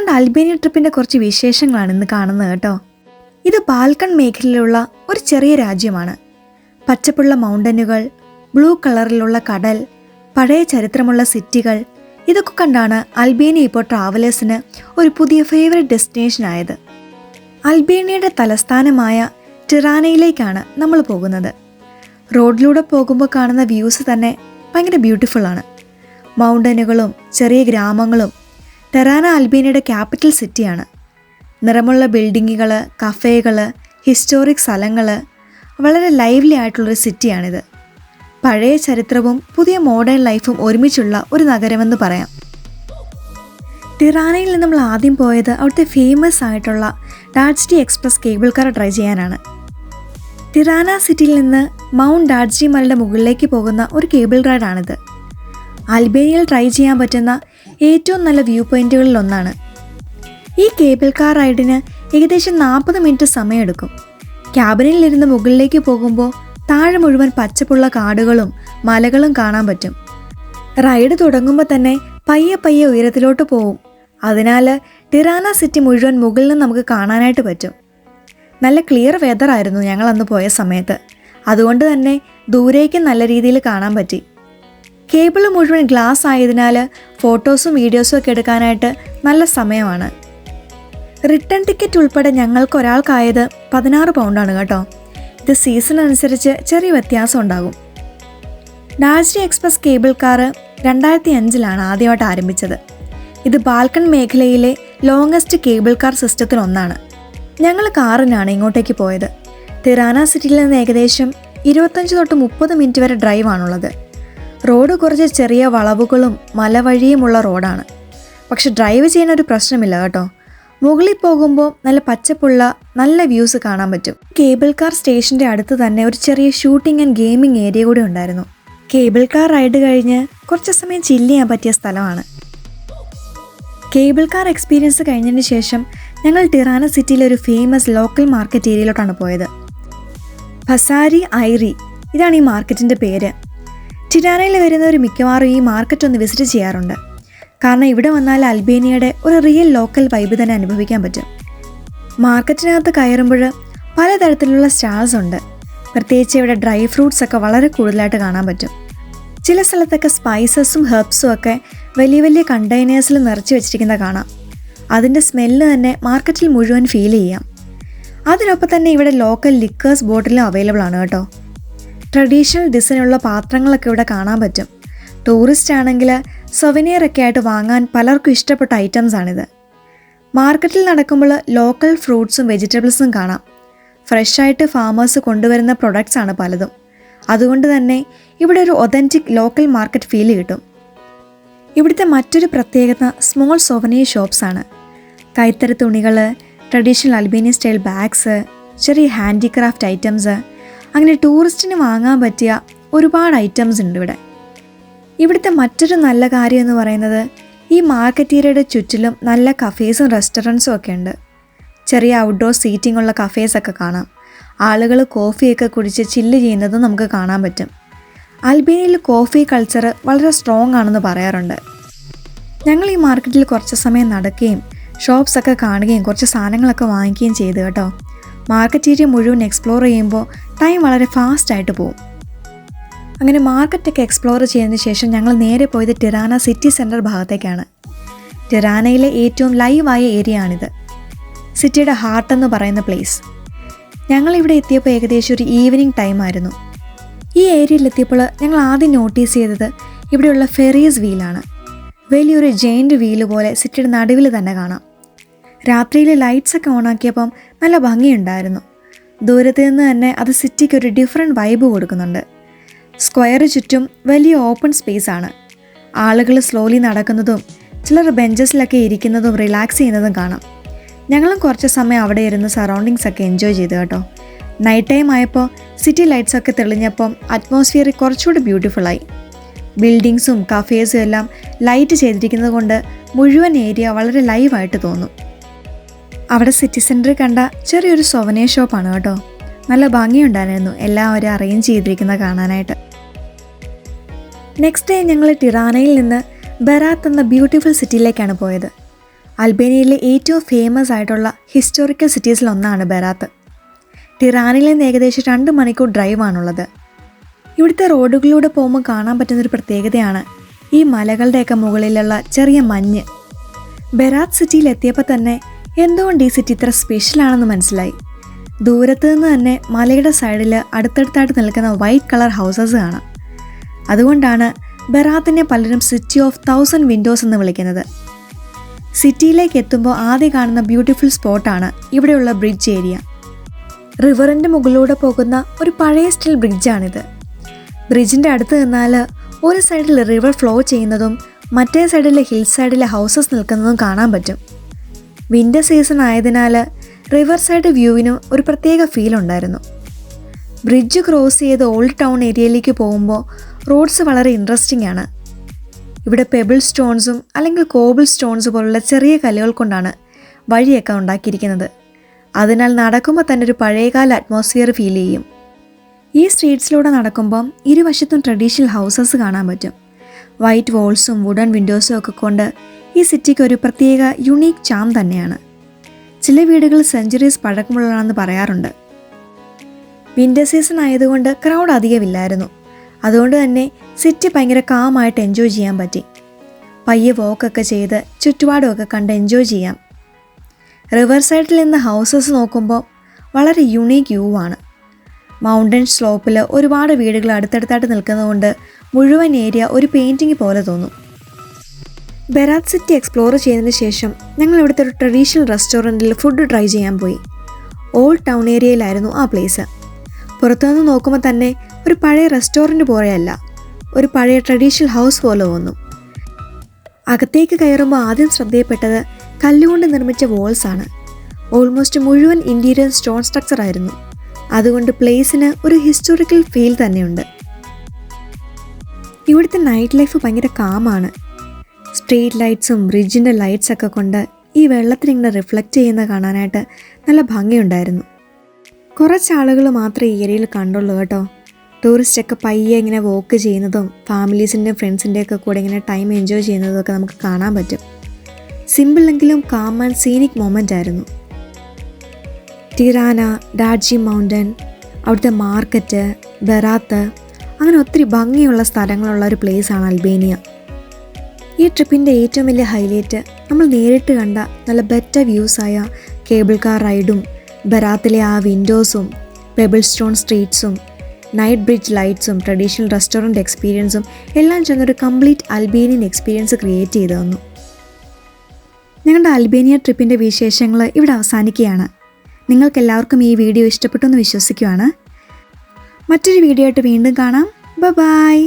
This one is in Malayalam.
ഞങ്ങളുടെ അൽബേനിയ ട്രിപ്പിൻ്റെ കുറച്ച് വിശേഷങ്ങളാണ് ഇന്ന് കാണുന്നത് കേട്ടോ. ഇത് ബാൽക്കൺ മേഖലയിലുള്ള ഒരു ചെറിയ രാജ്യമാണ്. പച്ചപ്പുള്ള മൗണ്ടനുകൾ, ബ്ലൂ കളറിലുള്ള കടൽ, പഴയ ചരിത്രമുള്ള സിറ്റികൾ, ഇതൊക്കെ കണ്ടാണ് അൽബേനിയ ഇപ്പോൾ ട്രാവലേഴ്സിന് ഒരു പുതിയ ഫേവറേറ്റ് ഡെസ്റ്റിനേഷൻ ആയത്. അൽബേനിയയുടെ തലസ്ഥാനമായ ടിറാനയിലേക്കാണ് നമ്മൾ പോകുന്നത്. റോഡിലൂടെ പോകുമ്പോൾ കാണുന്ന വ്യൂസ് തന്നെ ഭയങ്കര ബ്യൂട്ടിഫുള്ളാണ്. മൗണ്ടനുകളും ചെറിയ ഗ്രാമങ്ങളും. ടിറാന അൽബേനിയയുടെ ക്യാപിറ്റൽ സിറ്റിയാണ്. നിറമുള്ള ബിൽഡിങ്ങുകൾ, കഫേകൾ, ഹിസ്റ്റോറിക് സ്ഥലങ്ങൾ, വളരെ ലൈവ്ലി ആയിട്ടുള്ളൊരു സിറ്റിയാണിത്. പഴയ ചരിത്രവും പുതിയ മോഡേൺ ലൈഫും ഒരുമിച്ചുള്ള ഒരു നഗരമെന്ന് പറയാം. ടിറാനയിൽ നിന്ന് നമ്മൾ ആദ്യം പോയത് അവിടുത്തെ ഫേമസ് ആയിട്ടുള്ള ഡാഡ്ജി എക്സ്പ്രസ് കേബിൾ കാർ ട്രൈ ചെയ്യാനാണ്. ടിറാന സിറ്റിയിൽ നിന്ന് മൗണ്ട് ഡാഡ്ജി മലയുടെ മുകളിലേക്ക് പോകുന്ന ഒരു കേബിൾ റൈഡാണിത്. അൽബേനിയയിൽ ട്രൈ ചെയ്യാൻ പറ്റുന്ന ഏറ്റവും നല്ല വ്യൂ പോയിന്റുകളിൽ ഒന്നാണ്. ഈ കേബിൾ കാർ റൈഡിന് ഏകദേശം 40 മിനിറ്റ് സമയമെടുക്കും. ക്യാബിനിലിരുന്ന് മുകളിലേക്ക് പോകുമ്പോൾ താഴെ മുഴുവൻ പച്ചപ്പുള്ള കാടുകളും മലകളും കാണാൻ പറ്റും. റൈഡ് തുടങ്ങുമ്പോൾ തന്നെ പയ്യെ ഉയരത്തിലോട്ട് പോവും. അതിനാൽ ടിറാന സിറ്റി മുഴുവൻ മുകളിൽ നിന്ന് നമുക്ക് കാണാനായിട്ട് പറ്റും. നല്ല ക്ലിയർ വെതർ ആയിരുന്നു ഞങ്ങൾ അന്ന് പോയ സമയത്ത്. അതുകൊണ്ട് തന്നെ ദൂരേക്ക് നല്ല രീതിയിൽ കാണാൻ പറ്റി. കേബിൾ മുഴുവൻ ഗ്ലാസ് ആയതിനാൽ ഫോട്ടോസും വീഡിയോസും ഒക്കെ എടുക്കാനായിട്ട് നല്ല സമയമാണ്. റിട്ടേൺ ടിക്കറ്റ് ഉൾപ്പെടെ ഞങ്ങൾക്ക് ഒരാൾക്കായത് 16 പൗണ്ടാണ് കേട്ടോ. ഇത് സീസൺ അനുസരിച്ച് ചെറിയ വ്യത്യാസം ഉണ്ടാകും. ഡാഡ്ജി എക്സ്പ്രസ് കേബിൾ കാർ 2005 ആദ്യമായിട്ട് ആരംഭിച്ചത്. ഇത് ബാൽക്കൺ മേഖലയിലെ ലോങ്ങസ്റ്റ് കേബിൾ കാർ സിസ്റ്റത്തിൽ ഒന്നാണ്. ഞങ്ങൾ കാറിനാണ് ഇങ്ങോട്ടേക്ക് പോയത്. ടിറാന സിറ്റിയിൽ നിന്ന് ഏകദേശം 25 തൊട്ട് 30 മിനിറ്റ് വരെ ഡ്രൈവാണുള്ളത്. റോഡ് കുറച്ച് ചെറിയ വളവുകളും മലവഴിയുമുള്ള റോഡാണ്. പക്ഷെ ഡ്രൈവ് ചെയ്യുന്ന ഒരു പ്രശ്നമില്ല കേട്ടോ. മുകളിൽ പോകുമ്പോൾ നല്ല പച്ചപ്പുള്ള നല്ല വ്യൂസ് കാണാൻ പറ്റും. കേബിൾ കാർ സ്റ്റേഷൻ്റെ അടുത്ത് തന്നെ ഒരു ചെറിയ ഷൂട്ടിംഗ് ആൻഡ് ഗെയിമിംഗ് ഏരിയ കൂടി ഉണ്ടായിരുന്നു. കേബിൾ കാർ റൈഡ് കഴിഞ്ഞ് കുറച്ച് സമയം ചില്ല് ചെയ്യാൻ പറ്റിയ സ്ഥലമാണ്. കേബിൾ കാർ എക്സ്പീരിയൻസ് കഴിഞ്ഞതിന് ശേഷം ഞങ്ങൾ ടിറാന സിറ്റിയിലെ ഒരു ഫേമസ് ലോക്കൽ മാർക്കറ്റ് ഏരിയയിലോട്ടാണ് പോയത്. ഫസാരി ഐറി, ഇതാണ് ഈ മാർക്കറ്റിൻ്റെ പേര്. ടിറാനയിൽ വരുന്നവർ മിക്കവാറും ഈ മാർക്കറ്റ് ഒന്ന് വിസിറ്റ് ചെയ്യാറുണ്ട്. കാരണം ഇവിടെ വന്നാൽ അൽബേനിയയുടെ ഒരു റിയൽ ലോക്കൽ വൈബ് തന്നെ അനുഭവിക്കാൻ പറ്റും. മാർക്കറ്റിനകത്ത് കയറുമ്പോൾ പലതരത്തിലുള്ള സ്റ്റാൾസ് ഉണ്ട്. പ്രത്യേകിച്ച് ഇവിടെ ഡ്രൈ ഫ്രൂട്ട്സ് ഒക്കെ വളരെ കൂടുതലായിട്ട് കാണാൻ പറ്റും. ചില സ്ഥലത്തൊക്കെ സ്പൈസസും ഹെർബ്സും ഒക്കെ വലിയ വലിയ കണ്ടെയ്നേഴ്സിൽ നിറച്ച് വെച്ചിരിക്കുന്ന കാണാം. അതിൻ്റെ സ്മെല്ല് തന്നെ മാർക്കറ്റിൽ മുഴുവൻ ഫീൽ ചെയ്യാം. അതിനൊപ്പം തന്നെ ഇവിടെ ലോക്കൽ ലിക്കേഴ്സ് ബോട്ടിലും അവൈലബിൾ ആണ് കേട്ടോ. ട്രഡീഷണൽ ഡിസൈനുള്ള പാത്രങ്ങളൊക്കെ ഇവിടെ കാണാൻ പറ്റും. ടൂറിസ്റ്റ് ആണെങ്കിൽ സൊവനിയറൊക്കെ ആയിട്ട് വാങ്ങാൻ പലർക്കും ഇഷ്ടപ്പെട്ട ഐറ്റംസ് ആണിത്. മാർക്കറ്റിൽ നടക്കുമ്പോൾ ലോക്കൽ ഫ്രൂട്ട്സും വെജിറ്റബിൾസും കാണാം. ഫ്രഷായിട്ട് ഫാമേഴ്സ് കൊണ്ടുവരുന്ന പ്രൊഡക്ട്സ് ആണ് പലതും. അതുകൊണ്ട് തന്നെ ഇവിടെ ഒരു ഒതൻറ്റിക് ലോക്കൽ മാർക്കറ്റ് ഫീൽ കിട്ടും. ഇവിടുത്തെ മറ്റൊരു പ്രത്യേകത സ്മോൾ സൊവനിയർ ഷോപ്സ് ആണ്. കൈത്തറി തുണികൾ, ട്രഡീഷണൽ അൽബേനിയൻ സ്റ്റൈൽ ബാഗ്സ്, ചെറിയ ഹാൻഡിക്രാഫ്റ്റ് ഐറ്റംസ്, അങ്ങനെ ടൂറിസ്റ്റിന് വാങ്ങാൻ പറ്റിയ ഒരുപാട് ഐറ്റംസ് ഉണ്ട് ഇവിടെ. ഇവിടുത്തെ മറ്റൊരു നല്ല കാര്യം എന്ന് പറയുന്നത് ഈ മാർക്കറ്റ് ഏരിയയുടെ ചുറ്റിലും നല്ല കഫേസും റെസ്റ്റോറൻറ്റ്സും ഒക്കെ ഉണ്ട്. ചെറിയ ഔട്ട്ഡോർ സീറ്റിംഗ് ഉള്ള കഫേസൊക്കെ കാണാം. ആളുകൾ കോഫിയൊക്കെ കുടിച്ച് ചില്ല് ചെയ്യുന്നതും നമുക്ക് കാണാൻ പറ്റും. അൽബേനിയയിൽ കോഫി കൾച്ചർ വളരെ സ്ട്രോങ് ആണെന്ന് പറയാറുണ്ട്. ഞങ്ങൾ ഈ മാർക്കറ്റിൽ കുറച്ച് സമയം നടക്കുകയും ഷോപ്സൊക്കെ കാണുകയും കുറച്ച് സാധനങ്ങളൊക്കെ വാങ്ങിക്കുകയും ചെയ്തു കേട്ടോ. മാർക്കറ്റ് ഏരിയ മുഴുവൻ എക്സ്പ്ലോർ ചെയ്യുമ്പോൾ ടൈം വളരെ ഫാസ്റ്റായിട്ട് പോകും. അങ്ങനെ മാർക്കറ്റൊക്കെ എക്സ്പ്ലോർ ചെയ്തതിന് ശേഷം ഞങ്ങൾ നേരെ പോയത് ടിറാന സിറ്റി സെൻറ്റർ ഭാഗത്തേക്കാണ്. ടിറാനയിലെ ഏറ്റവും ലൈവായ ഏരിയ ആണിത്. സിറ്റിയുടെ ഹാർട്ട് എന്ന് പറയുന്ന പ്ലേസ്. ഞങ്ങളിവിടെ എത്തിയപ്പോൾ ഏകദേശം ഒരു ഈവനിങ് ടൈമായിരുന്നു. ഈ ഏരിയയിലെത്തിയപ്പോൾ ഞങ്ങൾ ആദ്യം നോട്ടീസ് ചെയ്തത് ഇവിടെയുള്ള ഫെറീസ് വീലാണ്. വലിയൊരു ജെയിൻറ്റ് വീല് പോലെ സിറ്റിയുടെ നടുവിൽ തന്നെ കാണാം. രാത്രിയിൽ ലൈറ്റ്സൊക്കെ ഓണാക്കിയപ്പം നല്ല ഭംഗിയുണ്ടായിരുന്നു. ദൂരത്ത് നിന്ന് തന്നെ അത് സിറ്റിക്ക് ഒരു ഡിഫറെൻറ്റ് വൈബ് കൊടുക്കുന്നുണ്ട്. സ്ക്വയർ ചുറ്റും വലിയ ഓപ്പൺ സ്പേസ് ആണ്. ആളുകൾ സ്ലോലി നടക്കുന്നതും ചിലർ ബെഞ്ചസിലൊക്കെ ഇരിക്കുന്നതും റിലാക്സ് ചെയ്യുന്നതും കാണാം. ഞങ്ങളും കുറച്ച് സമയം അവിടെ ഇരുന്ന് സറൗണ്ടിങ്സ് ഒക്കെ എൻജോയ് ചെയ്തു കേട്ടോ. നൈറ്റ് ടൈം ആയപ്പോൾ സിറ്റി ലൈറ്റ്സൊക്കെ തെളിഞ്ഞപ്പം അറ്റ്മോസ്ഫിയർ കുറച്ചുകൂടി ബ്യൂട്ടിഫുള്ളായി. ബിൽഡിങ്സും കഫേസും എല്ലാം ലൈറ്റ് ചെയ്തിരിക്കുന്നത് കൊണ്ട് മുഴുവൻ ഏരിയ വളരെ ലൈവായിട്ട് തോന്നും. അവിടെ സിറ്റി സെൻറ്ററിൽ കണ്ട ചെറിയൊരു സൊവനിയർ ഷോപ്പാണ് കേട്ടോ. നല്ല ഭംഗിയുണ്ടായിരുന്നു എല്ലാവരും അറേഞ്ച് ചെയ്തിരിക്കുന്നത് കാണാനായിട്ട്. നെക്സ്റ്റ് ഡേ ഞങ്ങൾ ടിറാനയിൽ നിന്ന് ബെറാത്ത് എന്ന ബ്യൂട്ടിഫുൾ സിറ്റിയിലേക്കാണ് പോയത്. അൽബേനിയയിലെ ഏറ്റവും ഫേമസ് ആയിട്ടുള്ള ഹിസ്റ്റോറിക്കൽ സിറ്റീസിലൊന്നാണ് ബെറാത്ത്. ടിറാനയിൽ നിന്ന് ഏകദേശം 2 മണിക്കൂർ ഡ്രൈവാണുള്ളത്. ഇവിടുത്തെ റോഡുകളിലൂടെ പോകുമ്പോൾ കാണാൻ പറ്റുന്നൊരു പ്രത്യേകതയാണ് ഈ മലകളുടെയൊക്കെ മുകളിലുള്ള ചെറിയ മഞ്ഞ്. ബെറാത്ത് സിറ്റിയിൽ എത്തിയപ്പോൾ തന്നെ എന്തുകൊണ്ട് ഈ സിറ്റി ഇത്ര സ്പെഷ്യലാണെന്ന് മനസ്സിലായി. ദൂരത്ത് നിന്ന് തന്നെ മലയുടെ സൈഡിൽ അടുത്തടുത്തായിട്ട് നിൽക്കുന്ന വൈറ്റ് കളർ ഹൗസസ് കാണാം. അതുകൊണ്ടാണ് ബെറാത്തിനെ പലരും സിറ്റി ഓഫ് 1000 വിൻഡോസ് എന്ന് വിളിക്കുന്നത്. സിറ്റിയിലേക്ക് എത്തുമ്പോൾ ആദ്യം കാണുന്ന ബ്യൂട്ടിഫുൾ സ്പോട്ടാണ് ഇവിടെയുള്ള ബ്രിഡ്ജ് ഏരിയ. റിവറിൻ്റെ മുകളിലൂടെ പോകുന്ന ഒരു പഴയ സ്റ്റൈൽ ബ്രിഡ്ജാണിത്. ബ്രിഡ്ജിൻ്റെ അടുത്ത് നിന്നാൽ ഒരു സൈഡിൽ റിവർ ഫ്ലോ ചെയ്യുന്നതും മറ്റേ സൈഡിലെ ഹിൽ സൈഡിലെ ഹൗസസ് നിൽക്കുന്നതും കാണാൻ പറ്റും. വിൻ്റർ സീസൺ ആയതിനാൽ റിവർ സൈഡ് വ്യൂവിനും ഒരു പ്രത്യേക ഫീൽ ഉണ്ടായിരുന്നു. ബ്രിഡ്ജ് ക്രോസ് ചെയ്ത് ഓൾഡ് ടൗൺ ഏരിയയിലേക്ക് പോകുമ്പോൾ റോഡ്സ് വളരെ ഇൻട്രസ്റ്റിംഗ് ആണ്. ഇവിടെ പെബിൾ സ്റ്റോൺസും അല്ലെങ്കിൽ കോബിൾ സ്റ്റോൺസ് പോലുള്ള ചെറിയ കല്ലുകൾ കൊണ്ടാണ് വഴിയൊക്കെ ഉണ്ടാക്കിയിരിക്കുന്നത്. അതിനാൽ നടക്കുമ്പോൾ തന്നെ ഒരു പഴയകാല അറ്റ്മോസ്ഫിയർ ഫീൽ ചെയ്യും. ഈ സ്ട്രീറ്റ്സിലൂടെ നടക്കുമ്പം ഇരുവശത്തും ട്രഡീഷണൽ ഹൗസസ് കാണാൻ പറ്റും. വൈറ്റ് വോൾസും വുഡൻ വിൻഡോസും ഒക്കെ കൊണ്ട് ഈ സിറ്റിക്ക് ഒരു പ്രത്യേക യുണീക്ക് ചാം തന്നെയാണ്. ചില വീടുകൾ സെഞ്ചുറീസ് പഴക്കമുള്ളതാണെന്ന് പറയാറുണ്ട്. വിൻ്റർ സീസൺ ആയതുകൊണ്ട് ക്രൗഡ് അധികമില്ലായിരുന്നു. അതുകൊണ്ട് തന്നെ സിറ്റി ഭയങ്കര കാമായിട്ട് എൻജോയ് ചെയ്യാൻ പറ്റി. പയ്യെ വോക്കൊക്കെ ചെയ്ത് ചുറ്റുപാടുമൊക്കെ കണ്ട് എൻജോയ് ചെയ്യാം. റിവർ സൈഡിൽ നിന്ന് ഹൗസസ് നോക്കുമ്പോൾ വളരെ യുണീക്ക് വ്യൂ ആണ്. മൗണ്ടൻ സ്ലോപ്പിൽ ഒരുപാട് വീടുകൾ അടുത്തടുത്തായിട്ട് നിൽക്കുന്നതുകൊണ്ട് മുഴുവൻ ഏരിയ ഒരു പെയിൻറ്റിങ് പോലെ തോന്നും. ബെറാത്ത് സിറ്റി എക്സ്പ്ലോർ ചെയ്തതിന് ശേഷം ഞങ്ങൾ ഇവിടുത്തെ ഒരു ട്രഡീഷണൽ റെസ്റ്റോറൻറ്റിൽ ഫുഡ് ട്രൈ ചെയ്യാൻ പോയി. ഓൾഡ് ടൗൺ ഏരിയയിലായിരുന്നു ആ പ്ലേസ്. പുറത്തുനിന്ന് നോക്കുമ്പോൾ തന്നെ ഒരു പഴയ റെസ്റ്റോറൻറ്റ് പോലെയല്ല, ഒരു പഴയ ട്രഡീഷണൽ ഹൗസ് പോലെ തോന്നും. അകത്തേക്ക് കയറുമ്പോൾ ആദ്യം ശ്രദ്ധയപ്പെട്ടത് കല്ലുകൊണ്ട് നിർമ്മിച്ച വോൾസ് ആണ്. ഓൾമോസ്റ്റ് മുഴുവൻ ഇൻറ്റീരിയർ സ്റ്റോൺ സ്ട്രക്ചർ ആയിരുന്നു. അതുകൊണ്ട് പ്ലേസിന് ഒരു ഹിസ്റ്റോറിക്കൽ ഫീൽ തന്നെയുണ്ട്. ഇവിടുത്തെ നൈറ്റ് ലൈഫ് ഭയങ്കര കാമാണ്. സ്ട്രീറ്റ് ലൈറ്റ്സും ബ്രിഡ്ജിൻ്റെ ലൈറ്റ്സൊക്കെ കൊണ്ട് ഈ വെള്ളത്തിനിങ്ങനെ റിഫ്ലക്റ്റ് ചെയ്യുന്ന കാണാനായിട്ട് നല്ല ഭംഗിയുണ്ടായിരുന്നു. കുറച്ചാളുകൾ മാത്രമേ ഈ ഏരിയയിൽ കണ്ടുള്ളൂ കേട്ടോ. ടൂറിസ്റ്റൊക്കെ പയ്യെ ഇങ്ങനെ വോക്ക് ചെയ്യുന്നതും ഫാമിലീസിൻ്റെയും ഫ്രണ്ട്സിൻ്റെയൊക്കെ കൂടെ ഇങ്ങനെ ടൈം എൻജോയ് ചെയ്യുന്നതും ഒക്കെ നമുക്ക് കാണാൻ പറ്റും. സിമ്പിളെങ്കിലും കാം ആൻഡ് സീനിക് മൊമെൻ്റ് ആയിരുന്നു. ടിറാന, ഡാഡ്ജി മൗണ്ടൻ, അവിടുത്തെ മാർക്കറ്റ്, ബെറാത്ത്, അങ്ങനെ ഒത്തിരി ഭംഗിയുള്ള സ്ഥലങ്ങളുള്ള ഒരു പ്ലേസാണ് അൽബേനിയ. ഈ ട്രിപ്പിൻ്റെ ഏറ്റവും വലിയ ഹൈലൈറ്റ് നമ്മൾ നേരിട്ട് കണ്ട നല്ല ബെറ്റർ വ്യൂസായ കേബിൾ കാർ റൈഡും ബെറാത്തിലെ ആ വിൻഡോസും പെബിൾ സ്റ്റോൺ സ്ട്രീറ്റ്സും നൈറ്റ് ബ്രിഡ്ജ് ലൈറ്റ്സും ട്രഡീഷണൽ റെസ്റ്റോറൻറ്റ് എക്സ്പീരിയൻസും എല്ലാം ചേർന്നൊരു കംപ്ലീറ്റ് അൽബേനിയൻ എക്സ്പീരിയൻസ് ക്രിയേറ്റ് ചെയ്തു തന്നു. ഞങ്ങളുടെ അൽബേനിയ ട്രിപ്പിൻ്റെ വിശേഷങ്ങൾ ഇവിടെ അവസാനിക്കുകയാണ്. നിങ്ങൾക്കെല്ലാവർക്കും ഈ വീഡിയോ ഇഷ്ടപ്പെട്ടു എന്ന് വിശ്വസിക്കുകയാണ്. മറ്റൊരു വീഡിയോ ആയിട്ട് വീണ്ടും കാണാം. ബൈ.